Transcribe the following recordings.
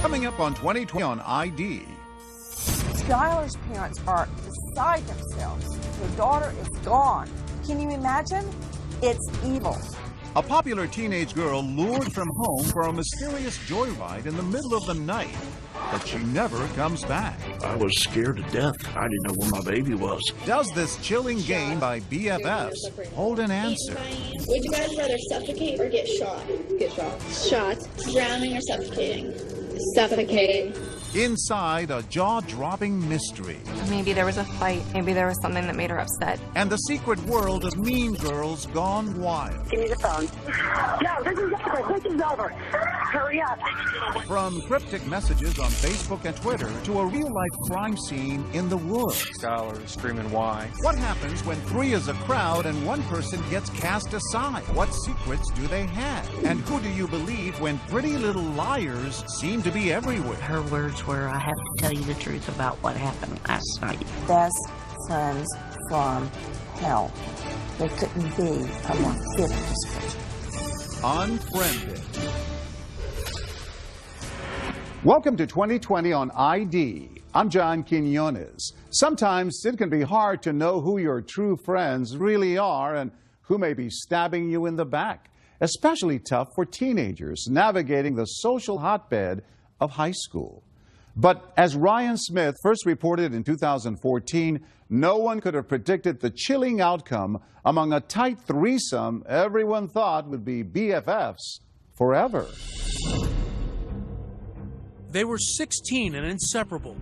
Coming up on 2020 on ID. Skylar's parents are beside themselves. Their daughter is gone. Can you imagine? It's evil. A popular teenage girl lured from home for a mysterious joyride in the middle of the night, but she never comes back. I was scared to death. I didn't know where my baby was. Does this chilling game by BFFs hold an answer? Would you guys rather suffocate or get shot? Get shot. Shot. Drowning or suffocating? Suffocating. Inside a jaw-dropping mystery. Maybe there was a fight. Maybe there was something that made her upset. And the secret world of mean girls gone wild. Give me the phone. No, this is over. This is over. Hurry up. From cryptic messages on Facebook and Twitter to a real-life crime scene in the woods. Skylar is screaming why. What happens when three is a crowd and one person gets cast aside? What secrets do they have? And who do you believe when pretty little liars seem to be everywhere? Her words were, I have to tell you the truth about what happened last night. Best friends from hell. There couldn't be a more fitting description. Unfriended. Welcome to 2020 on ID. I'm John Quinones. Sometimes it can be hard to know who your true friends really are and who may be stabbing you in the back. Especially tough for teenagers navigating the social hotbed of high school. But as Ryan Smith first reported in 2014, no one could have predicted the chilling outcome among a tight threesome everyone thought would be BFFs forever. They were 16 and inseparable.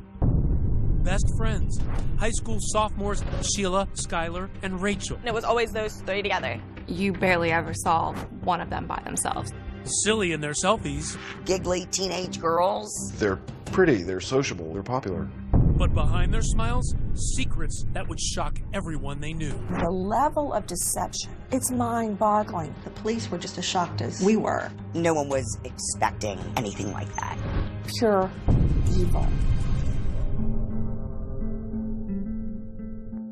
Best friends. High school sophomores Sheila, Skylar, and Rachel. It was always those three together. You barely ever saw one of them by themselves. Silly in their selfies. Giggly teenage girls. They're pretty, they're sociable, they're popular. But behind their smiles, secrets that would shock everyone they knew. The level of deception, it's mind-boggling. The police were just as shocked as we were. No one was expecting anything like that. Pure evil.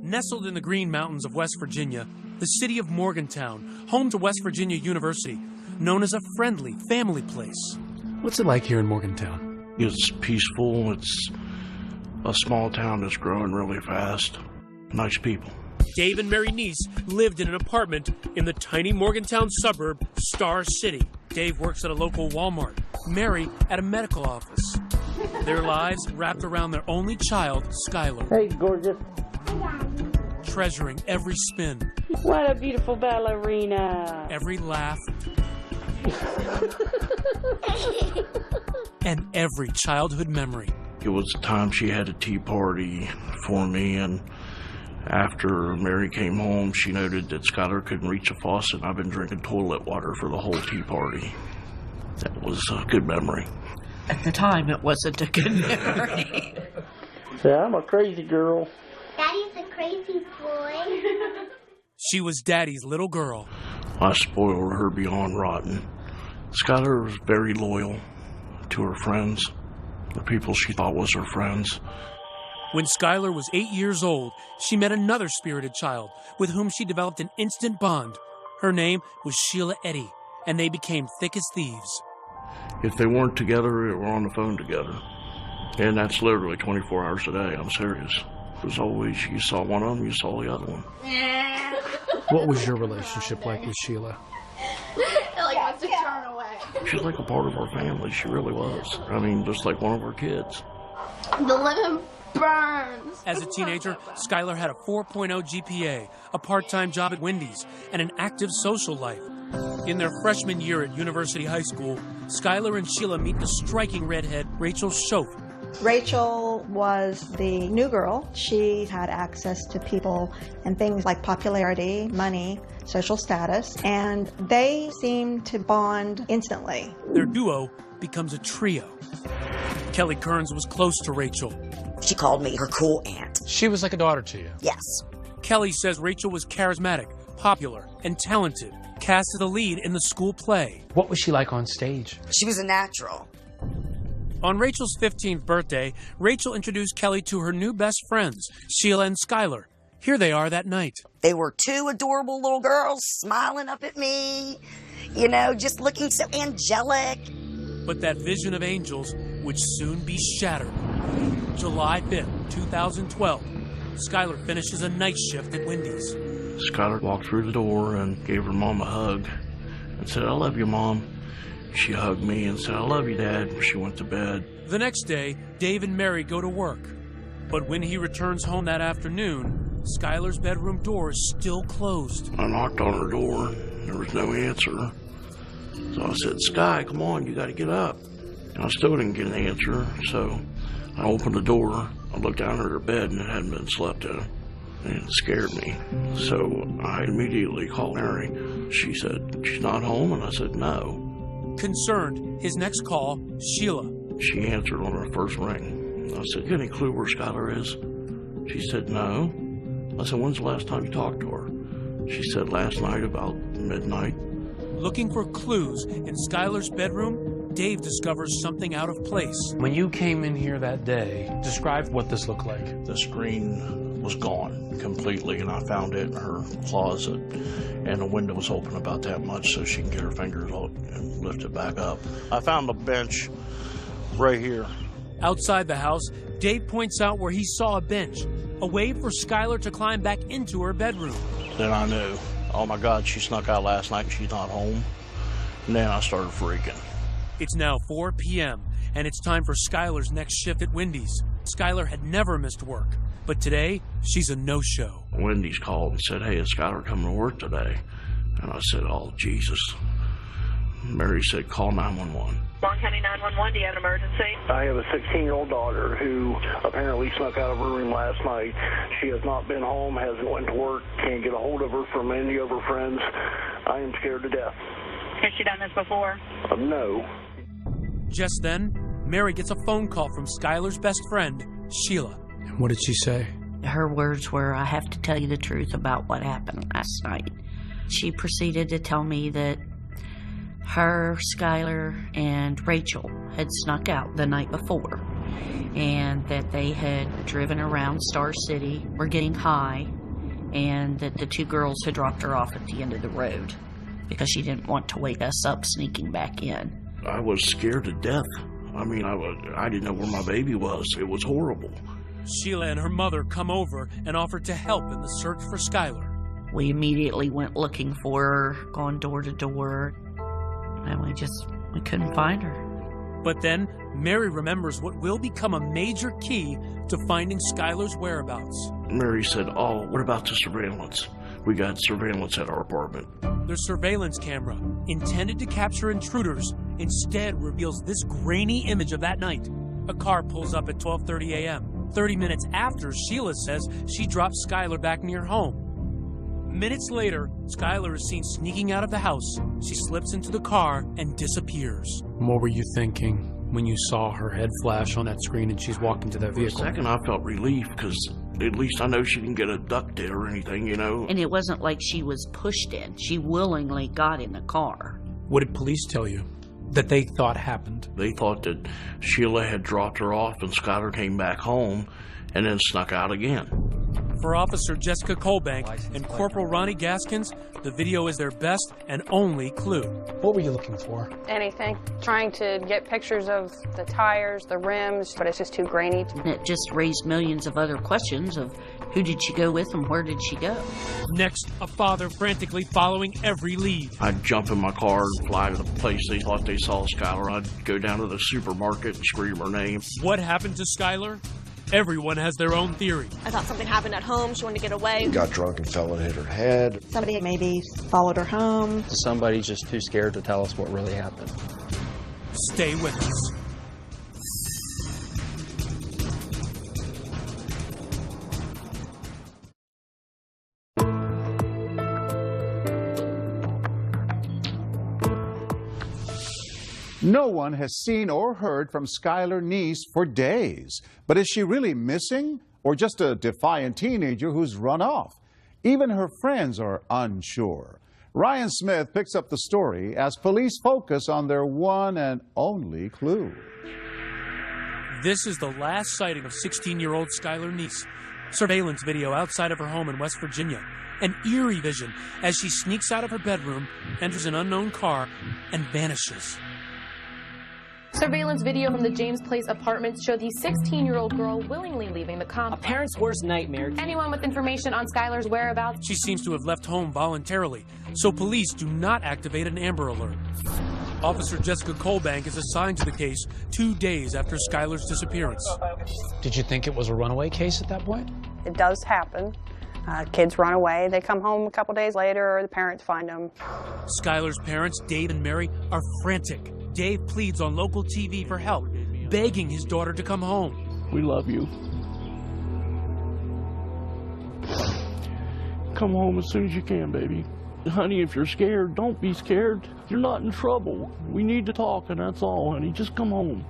Nestled in the Green Mountains of West Virginia, the city of Morgantown, home to West Virginia University, known as a friendly family place. What's it like here in Morgantown? It's peaceful. It's a small town that's growing really fast. Nice people. Dave and Mary Neese lived in an apartment in the tiny Morgantown suburb, Star City. Dave works at a local Walmart, Mary at a medical office. Their lives wrapped around their only child, Skylar. Hey, gorgeous. Treasuring every spin. What a beautiful ballerina. Every laugh. And every childhood memory. It was the time she had a tea party for me, and after Mary came home, she noted that Skylar couldn't reach a faucet. I've been drinking toilet water for the whole tea party. That was a good memory. At the time, it wasn't a good memory. Yeah, I'm a crazy girl. Daddy's a crazy boy. She was Daddy's little girl. I spoiled her beyond rotten. Skylar was very loyal to her friends, the people she thought was her friends. When Skylar was 8 years old, she met another spirited child with whom she developed an instant bond. Her name was Sheila Eddy, and they became thick as thieves. If they weren't together, they were on the phone together. And that's literally 24 hours a day. I'm serious. It was always, you saw one of them, you saw the other one. What was your relationship like with Sheila? Ellie wants to turn away. She's like a part of our family. She really was. I mean, just like one of our kids. The lemon burns. As a teenager, Skylar had a 4.0 GPA, a part-time job at Wendy's, and an active social life. In their freshman year at University High School, Skylar and Sheila meet the striking redhead Rachel Schoaf. Rachel was the new girl. She had access to people and things like popularity, money, social status, and they seemed to bond instantly. Their duo becomes a trio. Kelly Kearns was close to Rachel. She called me her cool aunt. She was like a daughter to you. Yes. Kelly says Rachel was charismatic, popular, and talented, cast as the lead in the school play. What was she like on stage? She was a natural. On Rachel's 15th birthday, Rachel introduced Kelly to her new best friends, Sheila and Skylar. Here they are that night. They were two adorable little girls smiling up at me, you know, just looking so angelic. But that vision of angels would soon be shattered. July 5th, 2012, Skylar finishes a night shift at Wendy's. Skylar walked through the door and gave her mom a hug and said, "I love you, Mom." She hugged me and said, "I love you, Dad." She went to bed. The next day, Dave and Mary go to work. But when he returns home that afternoon, Skylar's bedroom door is still closed. I knocked on her door. There was no answer. So I said, "Sky, come on, you got to get up." And I still didn't get an answer. So I opened the door. I looked down at her bed and it hadn't been slept in. And it scared me. So I immediately called Mary. She said, "She's not home?" And I said, "No." Concerned, his next call, Sheila. She answered on her first ring. I said, "You got any clue where Skylar is?" She said, "No." I said, "When's the last time you talked to her?" She said, "Last night about midnight." Looking for clues in Skylar's bedroom, Dave discovers something out of place. When you came in here that day, describe what this looked like. The screen was gone completely, and I found it in her closet, and the window was open about that much so she can get her fingers out and lift it back up. I found a bench right here. Outside the house, Dave points out where he saw a bench, a way for Skylar to climb back into her bedroom. Then I knew, oh my God, she snuck out last night and she's not home. And then I started freaking. It's now 4 p.m., and it's time for Skylar's next shift at Wendy's. Skylar had never missed work, but today, she's a no-show. Wendy's called and said, "Hey, is Skylar coming to work today?" And I said, "Oh, Jesus." Mary said, "Call 911. Long County 911, do you have an emergency? I have a 16-year-old daughter who apparently snuck out of her room last night. She has not been home, hasn't went to work, can't get a hold of her from any of her friends. I am scared to death. Has she done this before? No. Just then, Mary gets a phone call from Skylar's best friend, Sheila. And what did she say? Her words were, "I have to tell you the truth about what happened last night." She proceeded to tell me that her, Skylar, and Rachel had snuck out the night before, and that they had driven around Star City, were getting high, and that the two girls had dropped her off at the end of the road because she didn't want to wake us up sneaking back in. I was scared to death. I mean, I didn't know where my baby was. It was horrible. Sheila and her mother come over and offer to help in the search for Skylar. We immediately went looking for her, gone door to door, and we couldn't find her. But then, Mary remembers what will become a major key to finding Skylar's whereabouts. Mary said, "Oh, what about the surveillance? We got surveillance at our apartment." Their surveillance camera, intended to capture intruders, instead reveals this grainy image of that night. A car pulls up at 12:30 a.m., 30 minutes after Sheila says she dropped Skylar back near home. Minutes later, Skylar is seen sneaking out of the house. She slips into the car and disappears. What were you thinking when you saw her head flash on that screen and she's walked into that vehicle? For a second, I felt relief because at least I know she didn't get abducted or anything, you know. And it wasn't like she was pushed in. She willingly got in the car. What did police tell you that they thought happened? They thought that Sheila had dropped her off and Skylar came back home and then snuck out again. For Officer Jessica Colbank and Corporal Ronnie Gaskins, the video is their best and only clue. What were you looking for? Anything. Trying to get pictures of the tires, the rims, but it's just too grainy. And it just raised millions of other questions of who did she go with and where did she go? Next, a father frantically following every lead. I'd jump in my car and fly to the place they thought they saw Skylar. I'd go down to the supermarket and scream her name. What happened to Skylar? Everyone has their own theory. I thought something happened at home. She wanted to get away. Got drunk and fell and hit her head. Somebody maybe followed her home. Somebody's just too scared to tell us what really happened. Stay with us. No one has seen or heard from Skylar Neese for days. But is she really missing or just a defiant teenager who's run off? Even her friends are unsure. Ryan Smith picks up the story as police focus on their one and only clue. This is the last sighting of 16-year-old Skylar Neese. Surveillance video outside of her home in West Virginia. An eerie vision as she sneaks out of her bedroom, enters an unknown car, and vanishes. Surveillance video from the James Place apartments showed the 16-year-old girl willingly leaving the complex. A parent's worst nightmare. Anyone with information on Skylar's whereabouts? She seems to have left home voluntarily, so police do not activate an Amber Alert. Officer Jessica Colbank is assigned to the case 2 days after Skylar's disappearance. Did you think it was a runaway case at that point? It does happen. Kids run away, they come home a couple days later, or the parents find them. Skylar's parents, Dave and Mary, are frantic. Dave pleads on local TV for help, begging his daughter to come home. We love you. Come home as soon as you can, baby. Honey, if you're scared, don't be scared. You're not in trouble. We need to talk, and that's all, honey. Just come home.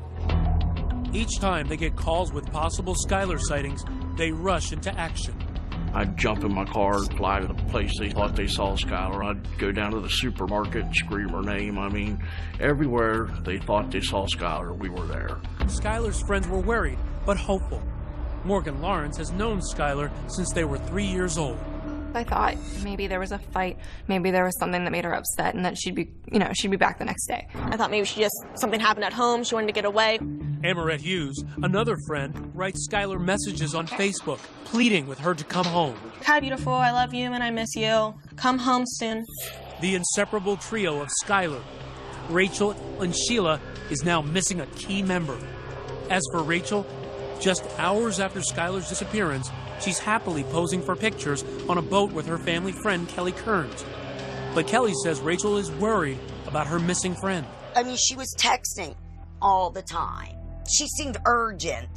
Each time they get calls with possible Skylar sightings, they rush into action. I'd jump in my car and fly to the place they thought they saw Skylar. I'd go down to the supermarket and scream her name. I mean, everywhere they thought they saw Skylar, we were there. Skylar's friends were worried, but hopeful. Morgan Lawrence has known Skylar since they were 3 years old. I thought maybe there was a fight, maybe there was something that made her upset, and that she'd be back the next day. I thought maybe something happened at home, she wanted to get away. Amarette Hughes, another friend, writes Skylar messages on Facebook, pleading with her to come home. Hi, beautiful, I love you and I miss you. Come home soon. The inseparable trio of Skylar, Rachel, and Sheila is now missing a key member. As for Rachel, just hours after Skylar's disappearance, she's happily posing for pictures on a boat with her family friend, Kelly Kearns. But Kelly says Rachel is worried about her missing friend. I mean, she was texting all the time. She seemed urgent.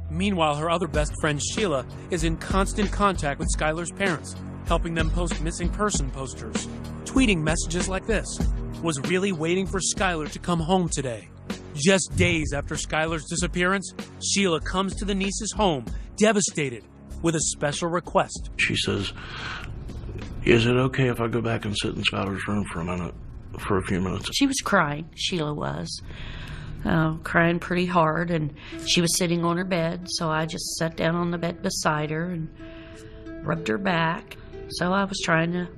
Meanwhile, her other best friend, Sheila, is in constant contact with Skylar's parents, helping them post missing person posters, tweeting messages like this: was really waiting for Skylar to come home today. Just days after Skylar's disappearance, Sheila comes to the niece's home, devastated, with a special request. She says, is it okay if I go back and sit in Skylar's room for a few minutes? She was crying, Sheila was. Crying pretty hard, and she was sitting on her bed, so I just sat down on the bed beside her and rubbed her back. So I was trying to,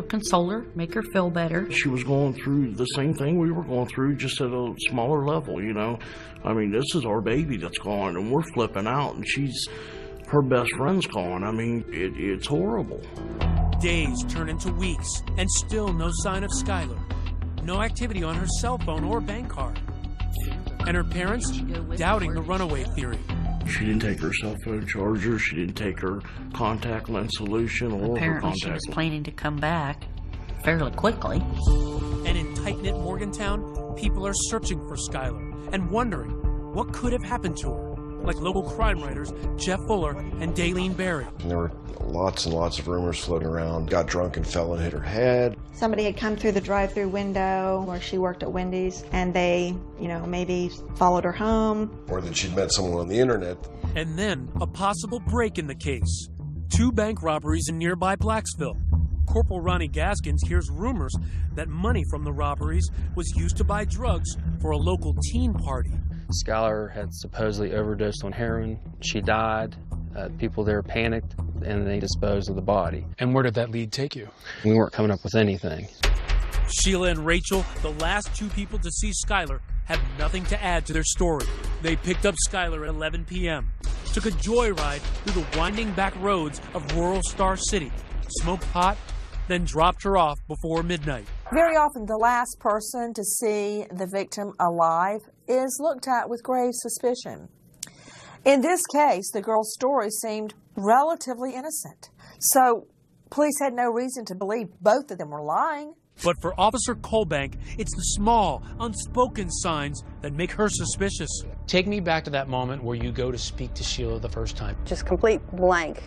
console her, make her feel better. She was going through the same thing we were going through, just at a smaller level, I mean, this is our baby that's gone, and we're flipping out, and her best friend's gone. I mean, it's horrible. Days turn into weeks, and still no sign of Skylar. No activity on her cell phone or bank card. And her parents doubting the runaway theory. She didn't take her cell phone charger, she didn't take her contact lens solution or apparently her contact she was planning to come back fairly quickly. And in tight-knit Morgantown, people are searching for Skylar and wondering what could have happened to her, like local crime writers Jeff Fuller and Daylene Berry. And there were lots and lots of rumors floating around. Got drunk and fell and hit her head. Somebody had come through the drive-through window where she worked at Wendy's, and they, maybe followed her home. Or that she'd met someone on the internet. And then a possible break in the case. 2 bank robberies in nearby Blacksville. Corporal Ronnie Gaskins hears rumors that money from the robberies was used to buy drugs for a local teen party. Skylar had supposedly overdosed on heroin. She died. People there panicked, and they disposed of the body. And where did that lead take you? We weren't coming up with anything. Sheila and Rachel, the last 2 people to see Skylar, have nothing to add to their story. They picked up Skylar at 11 p.m., took a joyride through the winding back roads of rural Star City, smoked pot, then dropped her off before midnight. Very often, the last person to see the victim alive is looked at with grave suspicion. In this case, the girl's story seemed relatively innocent. So, police had no reason to believe both of them were lying. But for Officer Colbank, it's the small, unspoken signs that make her suspicious. Take me back to that moment where you go to speak to Sheila the first time. Just complete blank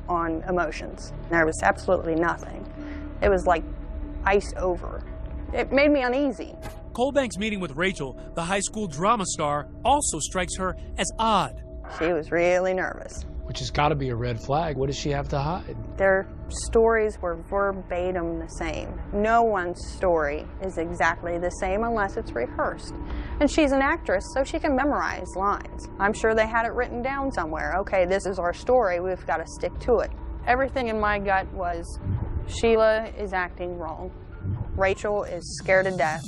on emotions. There was absolutely nothing. It was like iced over. It made me uneasy. Colbank's meeting with Rachel, the high school drama star, also strikes her as odd. She was really nervous. Which has got to be a red flag. What does she have to hide? Their stories were verbatim the same. No one's story is exactly the same unless it's rehearsed. And she's an actress, so she can memorize lines. I'm sure they had it written down somewhere. Okay, this is our story. We've got to stick to it. Everything in my gut was, Sheila is acting wrong. Rachel is scared to death.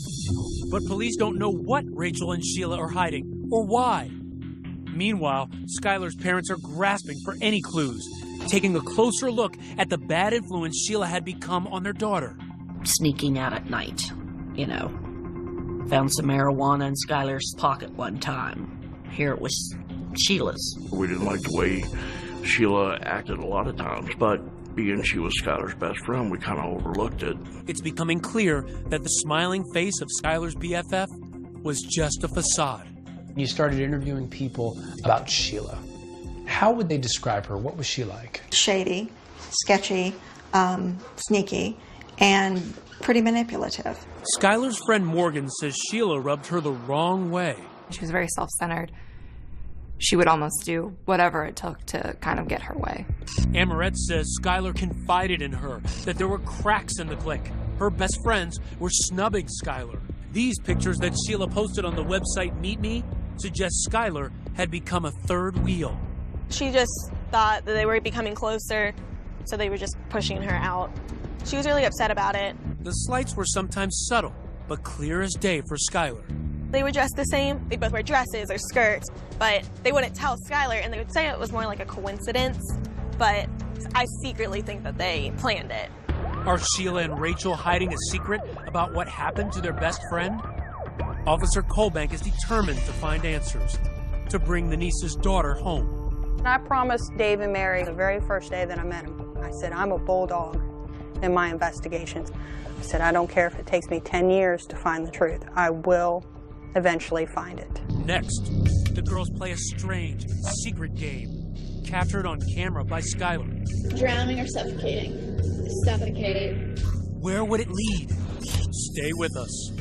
But police don't know what Rachel and Sheila are hiding or why. Meanwhile, Skylar's parents are grasping for any clues, taking a closer look at the bad influence Sheila had become on their daughter. Sneaking out at night, you know. Found some marijuana in Skylar's pocket one time. Here it was Sheila's. We didn't like the way Sheila acted a lot of times, but being she was Skylar's best friend, we kind of overlooked it. It's becoming clear that the smiling face of Skylar's BFF was just a facade. You started interviewing people about Sheila. How would they describe her? What was she like? Shady, sketchy, sneaky, and pretty manipulative. Skylar's friend Morgan says Sheila rubbed her the wrong way. She was very self-centered. She would almost do whatever it took to kind of get her way. Amoret says Skylar confided in her that there were cracks in the clique. Her best friends were snubbing Skylar. These pictures that Sheila posted on the website Meet Me suggest Skylar had become a third wheel. She just thought that they were becoming closer, so they were just pushing her out. She was really upset about it. The slights were sometimes subtle, but clear as day for Skylar. They were dressed the same. They both wear dresses or skirts, but they wouldn't tell Skylar, and they would say it was more like a coincidence, but I secretly think that they planned it. Are Sheila and Rachel hiding a secret about what happened to their best friend? Officer Colbank is determined to find answers, to bring the niece's daughter home. And I promised Dave and Mary the very first day that I met him, I said, I'm a bulldog in my investigations. I said, I don't care if it takes me 10 years to find the truth. I will eventually find it. Next, the girls play a strange, secret game, captured on camera by Skylar. Drowning or suffocating? Suffocating. Where would it lead? Stay with us.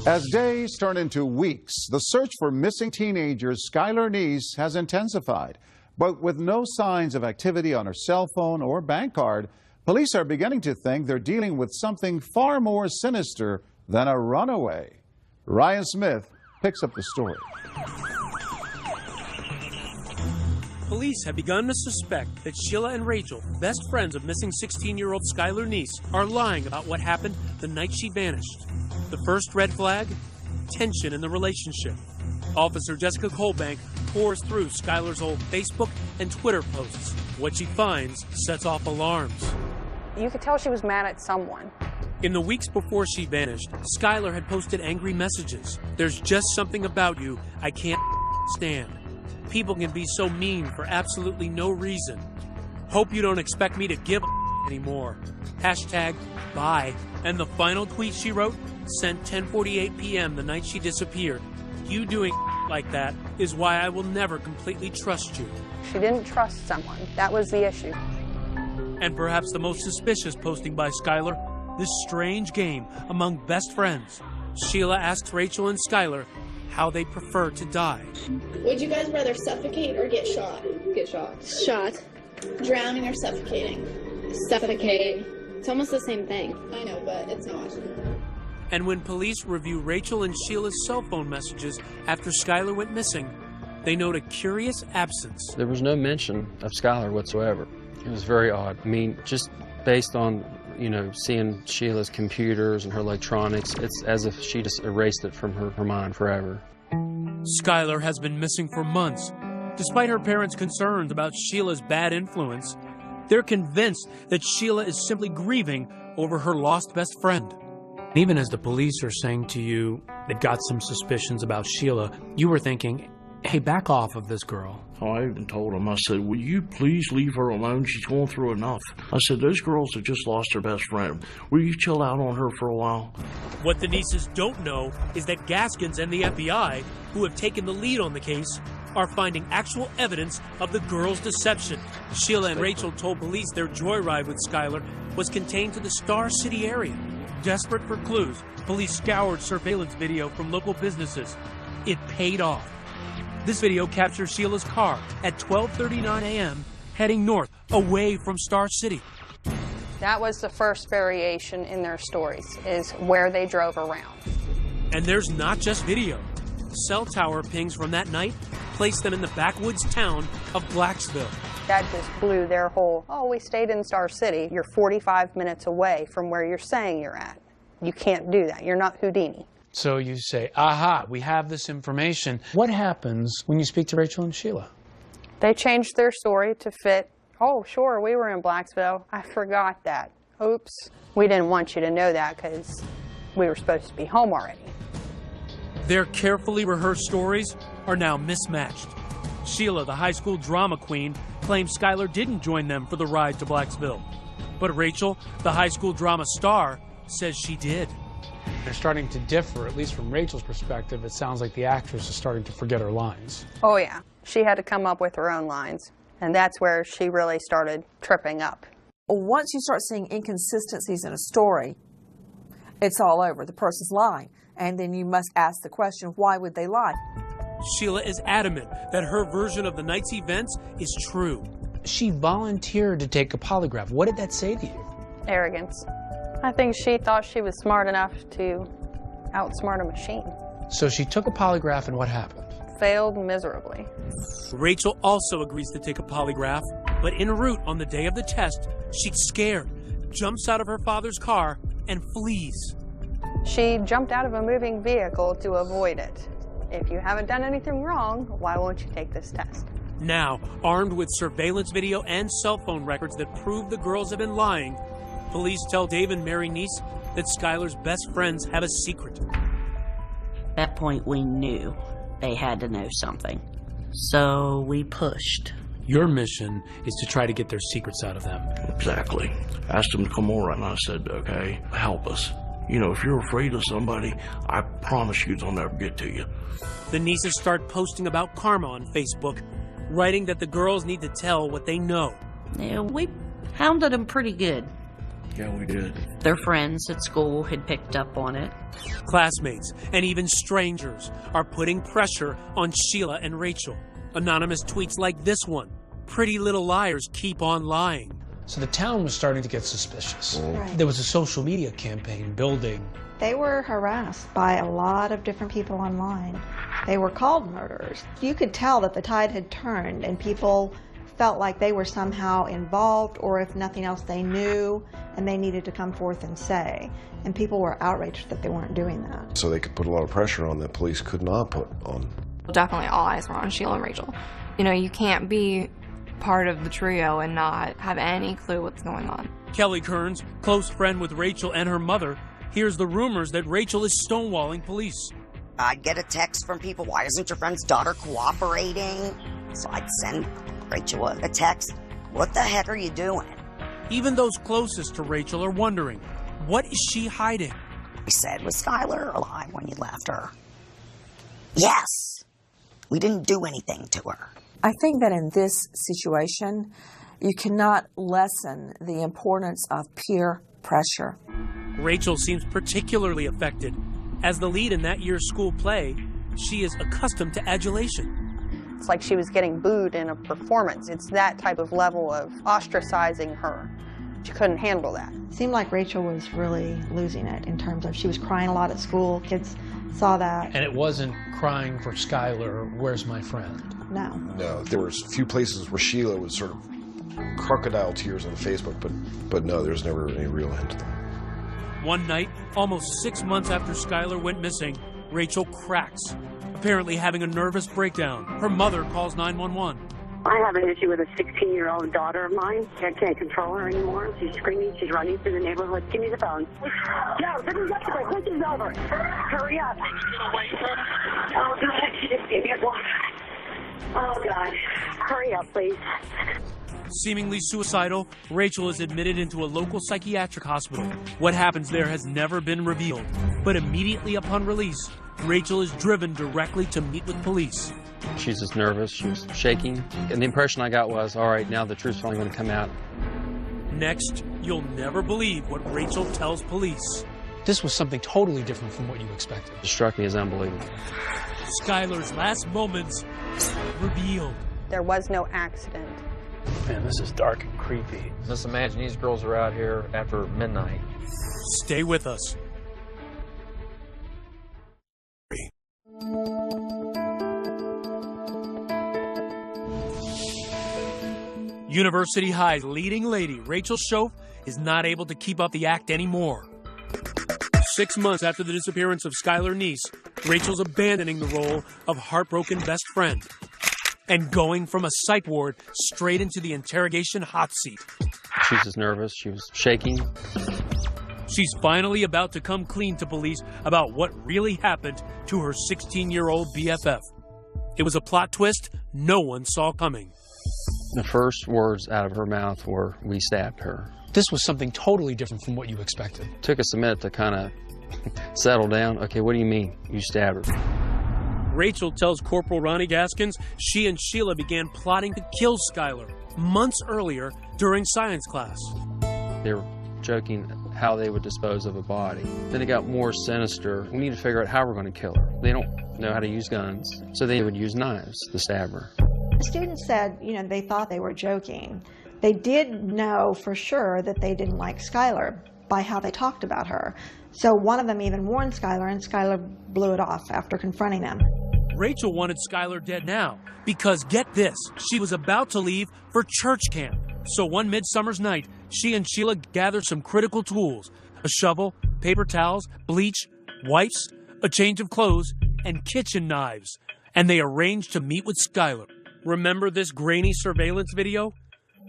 As days turn into weeks, the search for missing teenagers Skylar Neese has intensified. But with no signs of activity on her cell phone or bank card, police are beginning to think they're dealing with something far more sinister than a runaway. Ryan Smith picks up the story. Police have begun to suspect that Sheila and Rachel, best friends of missing 16-year-old Skylar Neese, are lying about what happened the night she vanished. The first red flag? Tension in the relationship. Officer Jessica Colbank pours through Skylar's old Facebook and Twitter posts. What she finds sets off alarms. You could tell she was mad at someone. In the weeks before she vanished, Skylar had posted angry messages. There's just something about you I can't stand. People can be so mean for absolutely no reason. Hope you don't expect me to give anymore. Hashtag bye. And the final tweet she wrote, sent 10:48 p.m. the night she disappeared. You doing like that is why I will never completely trust you. She didn't trust someone. That was the issue. And perhaps the most suspicious posting by Skylar, this strange game among best friends. Sheila asks Rachel and Skylar how they prefer to die. Would you guys rather suffocate or get shot? Get shot. Shot. Drowning or suffocating? Suffocating. It's almost the same thing. I know, but it's not. And when police review Rachel and Sheila's cell phone messages after Skylar went missing, they note a curious absence. There was no mention of Skylar whatsoever. It was very odd. I mean, just based on, seeing Sheila's computers and her electronics, it's as if she just erased it from her mind forever. Skylar has been missing for months. Despite her parents' concerns about Sheila's bad influence, they're convinced that Sheila is simply grieving over her lost best friend. Even as the police are saying to you they've got some suspicions about Sheila, you were thinking, hey, back off of this girl. Oh, I even told him, I said, will you please leave her alone? She's going through enough. I said, those girls have just lost their best friend. Will you chill out on her for a while? What the nieces don't know is that Gaskins and the FBI, who have taken the lead on the case, are finding actual evidence of the girls' deception. Sheila and Rachel told police their joyride with Skylar was contained to the Star City area. Desperate for clues, police scoured surveillance video from local businesses. It paid off. This video captures Sheila's car at 12:39 a.m. heading north, away from Star City. That was the first variation in their stories, is where they drove around. And there's not just video. Cell tower pings from that night placed them in the backwoods town of Blacksville. That just blew their whole, oh, we stayed in Star City. You're 45 minutes away from where you're saying you're at. You can't do that. You're not Houdini. So you say, aha, we have this information. What happens when you speak to Rachel and Sheila? They changed their story to fit, oh, sure, we were in Blacksville. I forgot that. Oops. We didn't want you to know that because we were supposed to be home already. Their carefully rehearsed stories are now mismatched. Sheila, the high school drama queen, claims Skylar didn't join them for the ride to Blacksville. But Rachel, the high school drama star, says she did. They're starting to differ, at least from Rachel's perspective. It sounds like the actress is starting to forget her lines. Oh, yeah. She had to come up with her own lines. And that's where she really started tripping up. Once you start seeing inconsistencies in a story, it's all over. The person's lying. And then you must ask the question, why would they lie? Sheila is adamant that her version of the night's events is true. She volunteered to take a polygraph. What did that say to you? Arrogance. I think she thought she was smart enough to outsmart a machine. So she took a polygraph, and what happened? Failed miserably. Rachel also agrees to take a polygraph, but en route on the day of the test, she's scared, jumps out of her father's car, and flees. She jumped out of a moving vehicle to avoid it. If you haven't done anything wrong, why won't you take this test? Now, armed with surveillance video and cell phone records that prove the girls have been lying, police tell Dave and Mary Neese that Skylar's best friends have a secret. At that point, we knew they had to know something. So we pushed. Your mission is to try to get their secrets out of them. Exactly. I asked them to come over, and I said, okay, help us. You know, if you're afraid of somebody, I promise you they'll never get to you. The Neeses start posting about karma on Facebook, writing that the girls need to tell what they know. Yeah, we hounded them pretty good. Yeah, we did. Their friends at school had picked up on it. Classmates and even strangers are putting pressure on Sheila and Rachel. Anonymous tweets like this one, "Pretty little liars keep on lying." So the town was starting to get suspicious. Right. There was a social media campaign building. They were harassed by a lot of different people online. They were called murderers. You could tell that the tide had turned and people felt like they were somehow involved, or if nothing else, they knew and they needed to come forth and say. And people were outraged that they weren't doing that. So they could put a lot of pressure on that police could not put on. Definitely all eyes were on Sheila and Rachel. You know, you can't be part of the trio and not have any clue what's going on. Kelly Kearns, close friend with Rachel and her mother, hears the rumors that Rachel is stonewalling police. I'd get a text from people, why isn't your friend's daughter cooperating? So I'd send Rachel a text, what the heck are you doing? Even those closest to Rachel are wondering, what is she hiding? I said, was Skylar alive when you left her? Yes. We didn't do anything to her. I think that in this situation, you cannot lessen the importance of peer pressure. Rachel seems particularly affected. As the lead in that year's school play, she is accustomed to adulation. It's like she was getting booed in a performance. It's that type of level of ostracizing her. She couldn't handle that. It seemed like Rachel was really losing it in terms of she was crying a lot at school. Kids saw that. And it wasn't crying for Skylar, where's my friend? No. No, there was a few places where Sheila was sort of crocodile tears on Facebook, but no, there's never any real hint of that. One night, almost 6 months after Skylar went missing, Rachel cracks, apparently having a nervous breakdown. Her mother calls 911. I have an issue with a 16-year-old daughter of mine. I can't control her anymore. She's screaming. She's running through the neighborhood. Give me the phone. Yo, this is over. This is over. Hurry up. Oh, God. She just gave me a block. Oh, God. Hurry up, please. Seemingly suicidal, Rachel is admitted into a local psychiatric hospital. What happens there has never been revealed. But immediately upon release, Rachel is driven directly to meet with police. She's just nervous, she was shaking, and the impression I got was, all right, now the truth's finally going to come out. Next, you'll never believe what Rachel tells police. This was something totally different from what you expected. It struck me as unbelievable. Skylar's last moments revealed. There was no accident. Man, this is dark and creepy. Just imagine these girls are out here after midnight. Stay with us. University High's leading lady, Rachel Schoaf, is not able to keep up the act anymore. 6 months after the disappearance of Skylar Neese, Rachel's abandoning the role of heartbroken best friend and going from a psych ward straight into the interrogation hot seat. She was just nervous. She was shaking. She's finally about to come clean to police about what really happened to her 16-year-old BFF. It was a plot twist no one saw coming. The first words out of her mouth were, "We stabbed her." This was something totally different from what you expected. Took us a minute to kind of settle down. Okay, what do you mean you stabbed her? Rachel tells Corporal Ronnie Gaskins she and Sheila began plotting to kill Skylar months earlier during science class. They were joking how they would dispose of a body. Then it got more sinister. We need to figure out how we're going to kill her. They don't know how to use guns, so they would use knives to stab her. The students said, they thought they were joking. They did know for sure that they didn't like Skylar by how they talked about her. So one of them even warned Skylar, and Skylar blew it off after confronting them. Rachel wanted Skylar dead now because, get this, she was about to leave for church camp. So one midsummer's night, she and Sheila gathered some critical tools: a shovel, paper towels, bleach, wipes, a change of clothes, and kitchen knives. And they arranged to meet with Skylar. Remember this grainy surveillance video?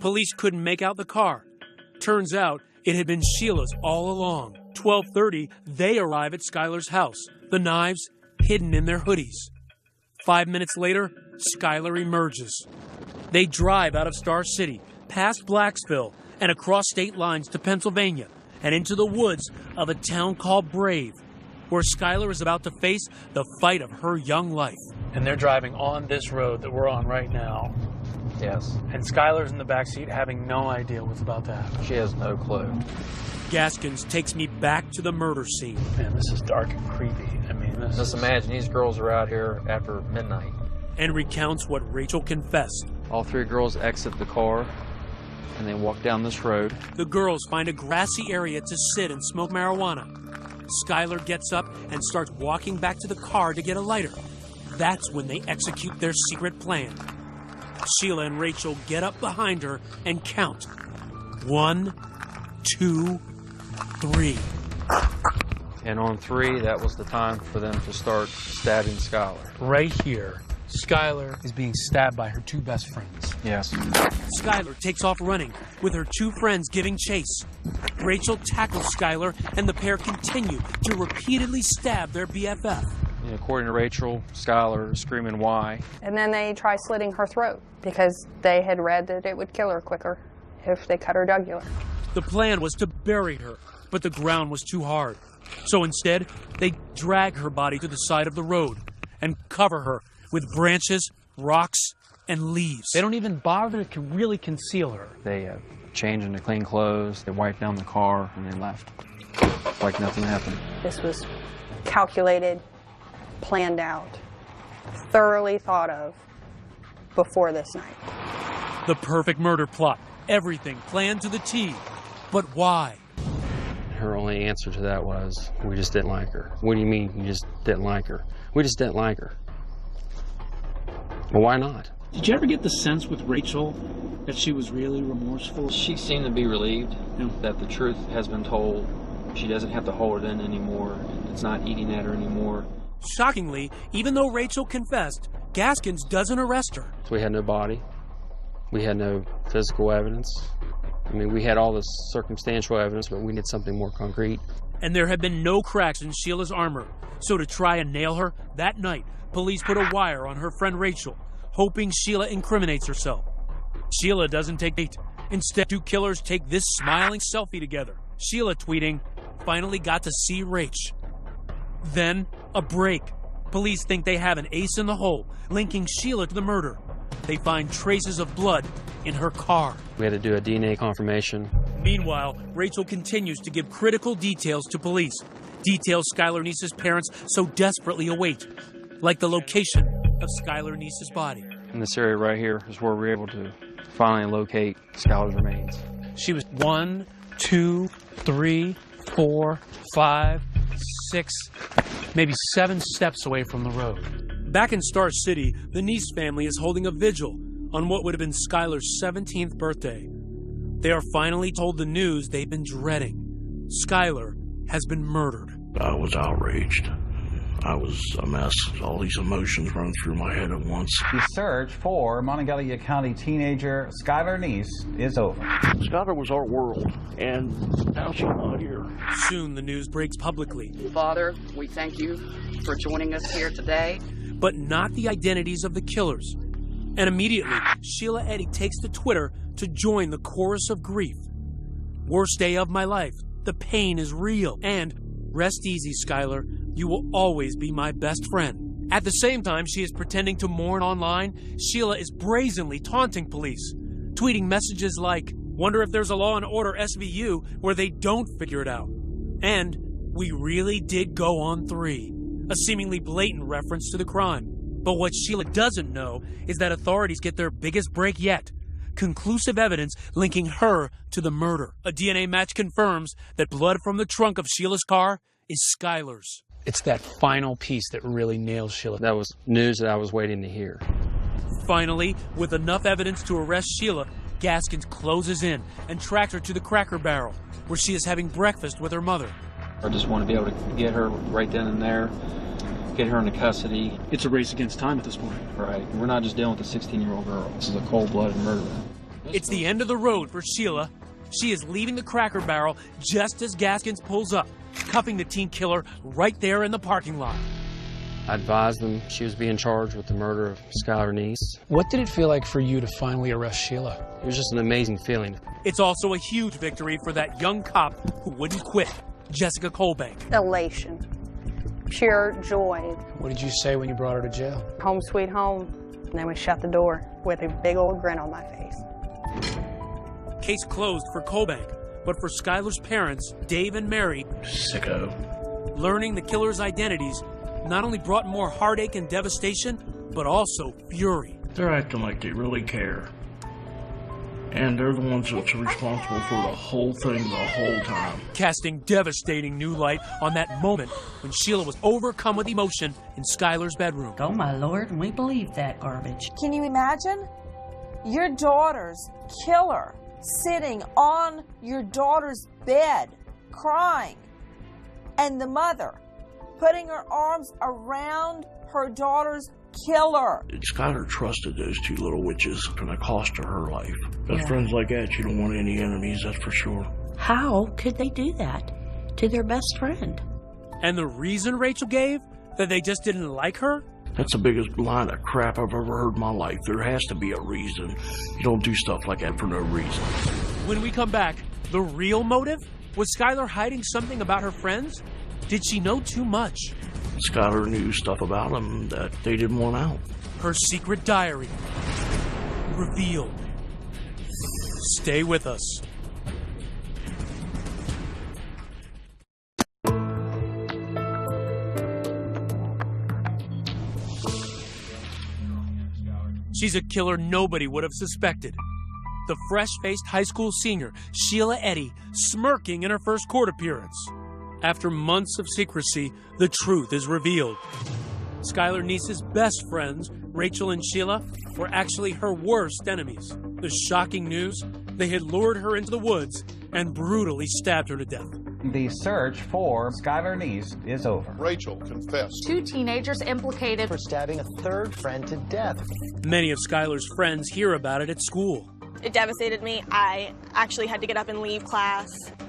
Police couldn't make out the car. Turns out it had been Sheila's all along. 12:30, they arrive at Skylar's house, the knives hidden in their hoodies. 5 minutes later, Skylar emerges. They drive out of Star City, past Blacksville, and across state lines to Pennsylvania, and into the woods of a town called Brave, where Skylar is about to face the fight of her young life. And they're driving on this road that we're on right now. Yes. And Skylar's in the backseat having no idea what's about to happen. She has no clue. Gaskins takes me back to the murder scene. Man, this is dark and creepy. I mean, Just imagine these girls are out here after midnight. And recounts what Rachel confessed. All three girls exit the car, and they walk down this road. The girls find a grassy area to sit and smoke marijuana. Skylar gets up and starts walking back to the car to get a lighter. That's when they execute their secret plan. Sheila and Rachel get up behind her and count. 1, 2, 3. And on 3, that was the time for them to start stabbing Skylar. Right here, Skylar is being stabbed by her two best friends. Yes. Skylar takes off running, with her two friends giving chase. Rachel tackles Skylar, and the pair continue to repeatedly stab their BFF. And according to Rachel, Skylar is screaming, "Why?" And then they try slitting her throat because they had read that it would kill her quicker if they cut her jugular. The plan was to bury her, but the ground was too hard. So instead, they drag her body to the side of the road and cover her with branches, rocks, and leaves. They don't even bother to really conceal her. They changed into clean clothes, they wiped down the car, and they left. Like nothing happened. This was calculated, planned out, thoroughly thought of before this night. The perfect murder plot. Everything planned to the T. But why? Her only answer to that was, "We just didn't like her." "What do you mean you just didn't like her?" "We just didn't like her." Well, why not? Did you ever get the sense with Rachel that she was really remorseful? She seemed to be relieved that the truth has been told. She doesn't have to hold it in anymore. It's not eating at her anymore. Shockingly, even though Rachel confessed, Gaskins doesn't arrest her. So we had no body. We had no physical evidence. I mean, we had all this circumstantial evidence, but we needed something more concrete. And there had been no cracks in Sheila's armor. So to try and nail her, that night, police put a wire on her friend Rachel, hoping Sheila incriminates herself. Sheila doesn't take bait. Instead, two killers take this smiling selfie together. Sheila tweeting, "Finally got to see Rach." Then, a break. Police think they have an ace in the hole, linking Sheila to the murder. They find traces of blood in her car. We had to do a DNA confirmation. Meanwhile, Rachel continues to give critical details to police. Details Skylar Neese's parents so desperately await, like the location of Skylar Neese's body. In this area right here is where we were able to finally locate Skylar's remains. She was 1, 2, 3, 4, 5, 6, maybe 7 steps away from the road. Back in Star City, the Neese family is holding a vigil, on what would have been Skylar's 17th birthday. They are finally told the news they've been dreading. Skylar has been murdered. I was outraged. I was a mess. All these emotions run through my head at once. The search for Monongalia County teenager Skylar Neese is over. Skylar was our world, and now she's not here. Soon the news breaks publicly. Father, we thank you for joining us here today. But not the identities of the killers. And immediately, Sheila Eddy takes to Twitter to join the chorus of grief. Worst day of my life. The pain is real. And rest easy, Skylar. You will always be my best friend. At the same time she is pretending to mourn online, Sheila is brazenly taunting police, tweeting messages like, "Wonder if there's a Law and Order SVU where they don't figure it out." And "We really did go on 3," a seemingly blatant reference to the crime. But what Sheila doesn't know is that authorities get their biggest break yet. Conclusive evidence linking her to the murder. A DNA match confirms that blood from the trunk of Sheila's car is Skylar's. It's that final piece that really nails Sheila. That was news that I was waiting to hear. Finally, with enough evidence to arrest Sheila, Gaskins closes in and tracks her to the Cracker Barrel, where she is having breakfast with her mother. I just want to be able to get her right then and there, get her into custody. It's a race against time at this point. Right. We're not just dealing with a 16-year-old girl. This is a cold-blooded murder. It's the end of the road for Sheila. She is leaving the Cracker Barrel just as Gaskins pulls up, cuffing the teen killer right there in the parking lot. I advised them she was being charged with the murder of Skylar Neese. What did it feel like for you to finally arrest Sheila? It was just an amazing feeling. It's also a huge victory for that young cop who wouldn't quit, Jessica Colbank. Elation. Pure joy. What did you say when you brought her to jail? Home sweet home. And then we shut the door with a big old grin on my face. Case closed for Colbank, but for Skylar's parents, Dave and Mary, Sicko. Learning the killer's identities not only brought more heartache and devastation, but also fury. They're acting like they really care. And they're the ones that's responsible for the whole thing the whole time. Casting devastating new light on that moment when Sheila was overcome with emotion in Skylar's bedroom. Oh, my Lord, we believe that garbage. Can you imagine? Your daughter's killer sitting on your daughter's bed, crying, and the mother putting her arms around her daughter's killer. Skylar trusted those two little witches, and it cost her her life. Best friends like that, you don't want any enemies, that's for sure. How could they do that to their best friend? And the reason Rachel gave? That they just didn't like her? That's the biggest line of crap I've ever heard in my life. There has to be a reason. You don't do stuff like that for no reason. When we come back, the real motive? Was Skylar hiding something about her friends? Did she know too much? Skylar knew stuff about them that they didn't want out. Her secret diary revealed. Stay with us. She's a killer nobody would have suspected. The fresh-faced high school senior, Sheila Eddy, smirking in her first court appearance. After months of secrecy, the truth is revealed. Skylar Neese's best friends, Rachel and Sheila, were actually her worst enemies. The shocking news? They had lured her into the woods and brutally stabbed her to death. The search for Skylar Neese is over. Rachel confessed. 2 teenagers implicated for stabbing a third friend to death. Many of Skylar's friends hear about it at school. It devastated me. I actually had to get up and leave class.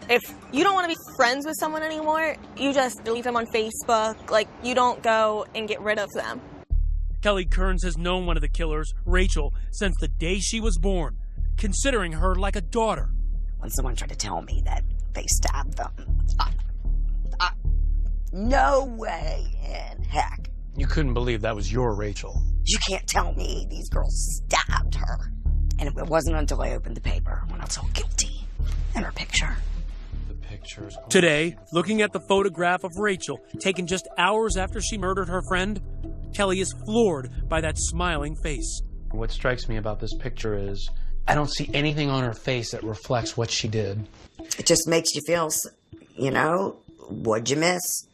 If you don't want to be friends with someone anymore, you just delete them on Facebook. Like, you don't go and get rid of them. Kelly Kearns has known one of the killers, Rachel, since the day she was born, considering her like a daughter. When someone tried to tell me that they stabbed them, no way in heck. You couldn't believe that was your Rachel. You can't tell me these girls stabbed her. And it wasn't until I opened the paper when I saw guilty and her picture. Today, looking at the photograph of Rachel, taken just hours after she murdered her friend, Kelly is floored by that smiling face. What strikes me about this picture is I don't see anything on her face that reflects what she did. It just makes you feel, you know, what'd you miss?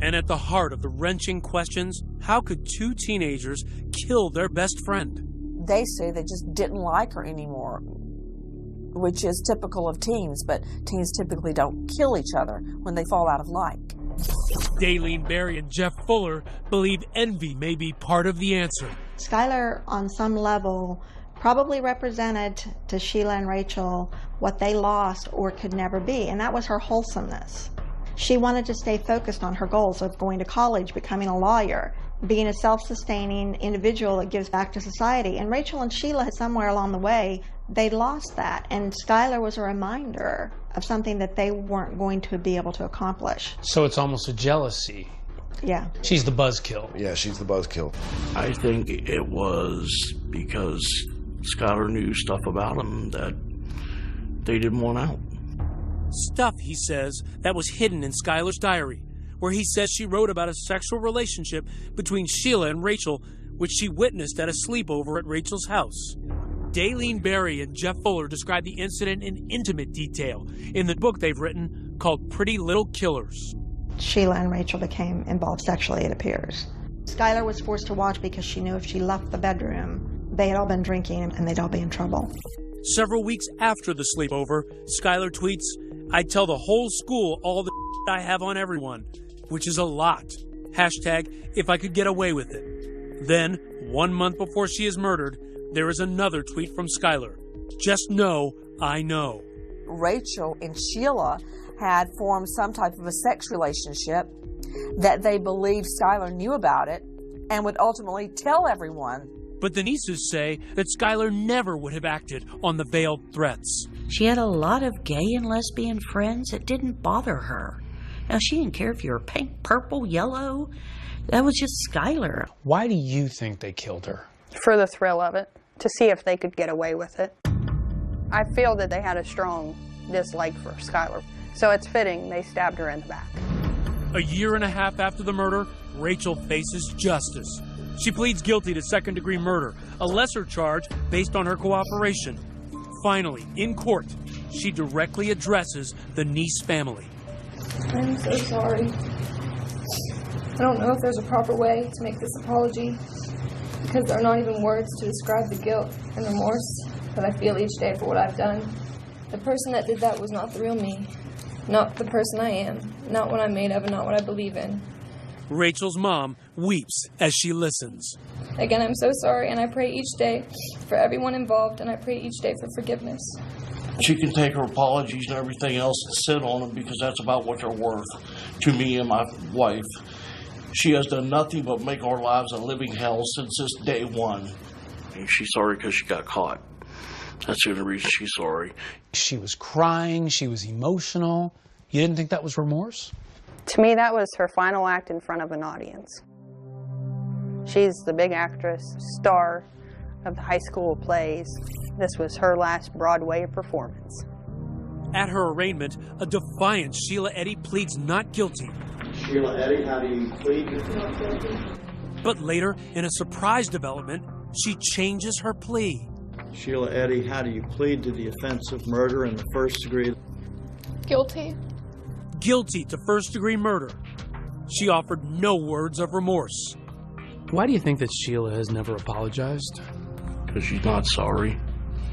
And at the heart of the wrenching questions, how could 2 teenagers kill their best friend? they say they just didn't like her anymore, which is typical of teens, but teens typically don't kill each other when they fall out of like. Daylene Berry and Jeff Fuller believe envy may be part of the answer. Skylar, on some level, probably represented to Sheila and Rachel what they lost or could never be, and that was her wholesomeness. She wanted to stay focused on her goals of going to college, becoming a lawyer, being a self-sustaining individual that gives back to society. And Rachel and Sheila, somewhere along the way, they lost that. And Skylar was a reminder of something that they weren't going to be able to accomplish. So it's almost a jealousy. Yeah. She's the buzzkill. Yeah, she's the buzzkill. I think it was because Skylar knew stuff about him that they didn't want out. Stuff, he says, that was hidden in Skylar's diary, where he says she wrote about a sexual relationship between Sheila and Rachel, which she witnessed at a sleepover at Rachel's house. Daylene Berry and Jeff Fuller describe the incident in intimate detail in the book they've written called Pretty Little Killers. Sheila and Rachel became involved sexually, it appears. Skylar was forced to watch because she knew if she left the bedroom, they had all been drinking and they'd all be in trouble. Several weeks after the sleepover, Skylar tweets, "I'd tell the whole school all the I have on everyone," which is a lot. Hashtag, if I could get away with it. Then, 1 month before she is murdered, there is another tweet from Skylar. "Just know, I know." Rachel and Sheila had formed some type of a sex relationship that they believed Skylar knew about it and would ultimately tell everyone. But the nieces say that Skylar never would have acted on the veiled threats. She had a lot of gay and lesbian friends. It didn't bother her. Now, she didn't care if you were pink, purple, yellow. That was just Skylar. Why do you think they killed her? For the thrill of it, to see if they could get away with it. I feel that they had a strong dislike for Skylar, so it's fitting they stabbed her in the back. A year and a half after the murder, Rachel faces justice. She pleads guilty to second-degree murder, a lesser charge based on her cooperation. Finally, in court, she directly addresses the Neese family. I'm so sorry. I don't know if there's a proper way to make this apology, because there are not even words to describe the guilt and remorse that I feel each day for what I've done. The person that did that was not the real me, not the person I am, not what I'm made of, and not what I believe in. Rachel's mom weeps as she listens. Again, I'm so sorry, and I pray each day for everyone involved, and I pray each day for forgiveness. She can take her apologies and everything else and sit on them because that's about what they're worth to me and my wife. She has done nothing but make our lives a living hell since this day one. And she's sorry because she got caught. That's the only reason she's sorry. She was crying. She was emotional. You didn't think that was remorse? To me, that was her final act in front of an audience. She's the big actress, star of the high school plays. This was her last Broadway performance. At her arraignment, a defiant Sheila Eddy pleads not guilty. Sheila Eddy, how do you plead? Not guilty. But later, in a surprise development, she changes her plea. Sheila Eddy, how do you plead to the offense of murder in the first degree? Guilty. Guilty to first-degree murder. She offered no words of remorse. Why do you think that Sheila has never apologized? Because she's not sorry.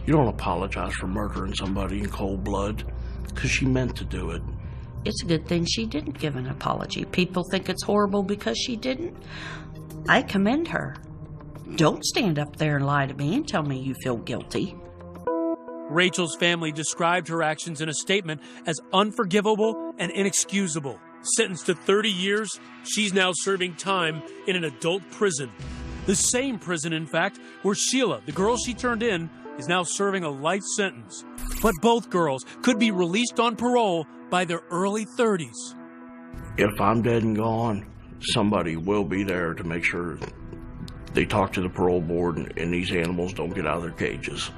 You don't apologize for murdering somebody in cold blood because she meant to do it. It's a good thing she didn't give an apology. People think it's horrible because she didn't. I commend her. Don't stand up there and lie to me and tell me you feel guilty. Rachel's family described her actions in a statement as unforgivable and inexcusable. Sentenced to 30 years, she's now serving time in an adult prison. The same prison, in fact, where Sheila, the girl she turned in, is now serving a life sentence. But both girls could be released on parole by their early 30s. If I'm dead and gone, somebody will be there to make sure they talk to the parole board and these animals don't get out of their cages.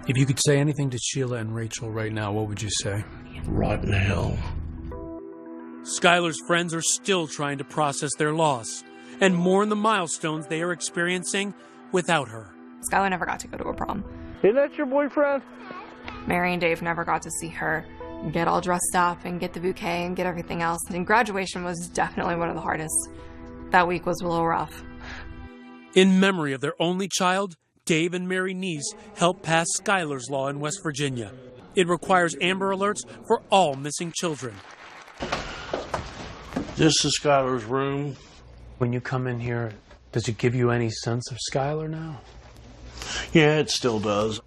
If you could say anything to Sheila and Rachel right now, what would you say? Rotten hell. Skylar's friends are still trying to process their loss and mourn the milestones they are experiencing without her. Skylar never got to go to a prom. Isn't that your boyfriend? Mary and Dave never got to see her get all dressed up and get the bouquet and get everything else. And graduation was definitely one of the hardest. That week was a little rough. In memory of their only child, Dave and Mary Neese helped pass Skylar's Law in West Virginia. It requires Amber Alerts for all missing children. This is Skylar's room. When you come in here, does it give you any sense of Skylar now? Yeah, it still does.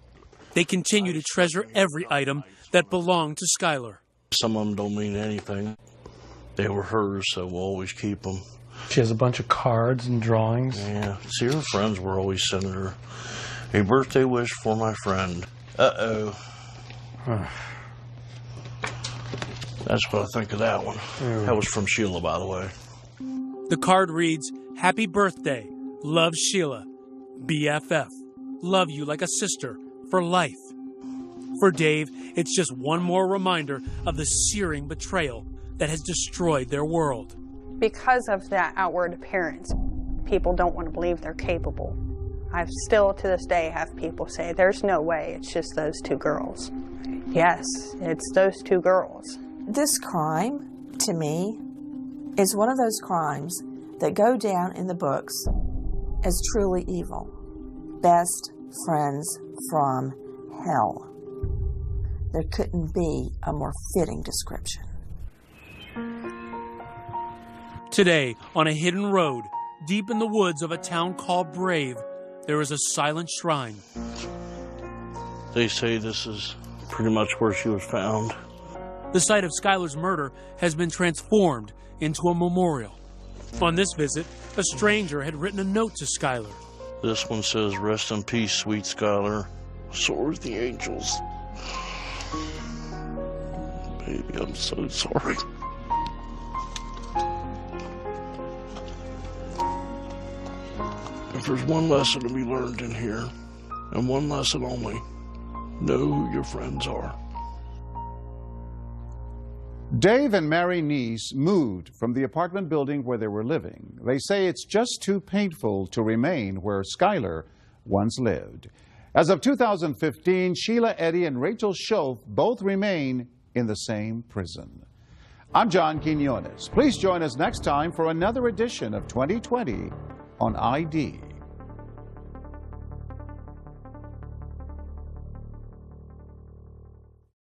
They continue to treasure every item that belonged to Skylar. Some of them don't mean anything. They were hers, so we'll always keep them. She has a bunch of cards and drawings. Yeah, see, her friends were always sending her a birthday wish for my friend. Uh-oh. That's what I think of that one. That was from Sheila, by the way. The card reads, "Happy birthday. Love, Sheila. BFF. Love you like a sister for life." For Dave, it's just one more reminder of the searing betrayal that has destroyed their world. Because of that outward appearance, people don't want to believe they're capable. I still, to this day, have people say, there's no way, it's just those two girls. Yes, it's those two girls. This crime, to me, is one of those crimes that go down in the books as truly evil. Best friends from hell. There couldn't be a more fitting description. Today, on a hidden road, deep in the woods of a town called Brave, there is a silent shrine. They say this is pretty much where she was found. The site of Skylar's murder has been transformed into a memorial. On this visit, a stranger had written a note to Skylar. This one says, "Rest in peace, sweet Skylar. So are the angels." Baby, I'm so sorry. If there's one lesson to be learned in here, and one lesson only, know who your friends are. Dave and Mary Neese moved from the apartment building where they were living. They say it's just too painful to remain where Skylar once lived. As of 2015, Sheila Eddy and Rachel Schoaf both remain in the same prison. I'm John Quinones. Please join us next time for another edition of 2020 on ID.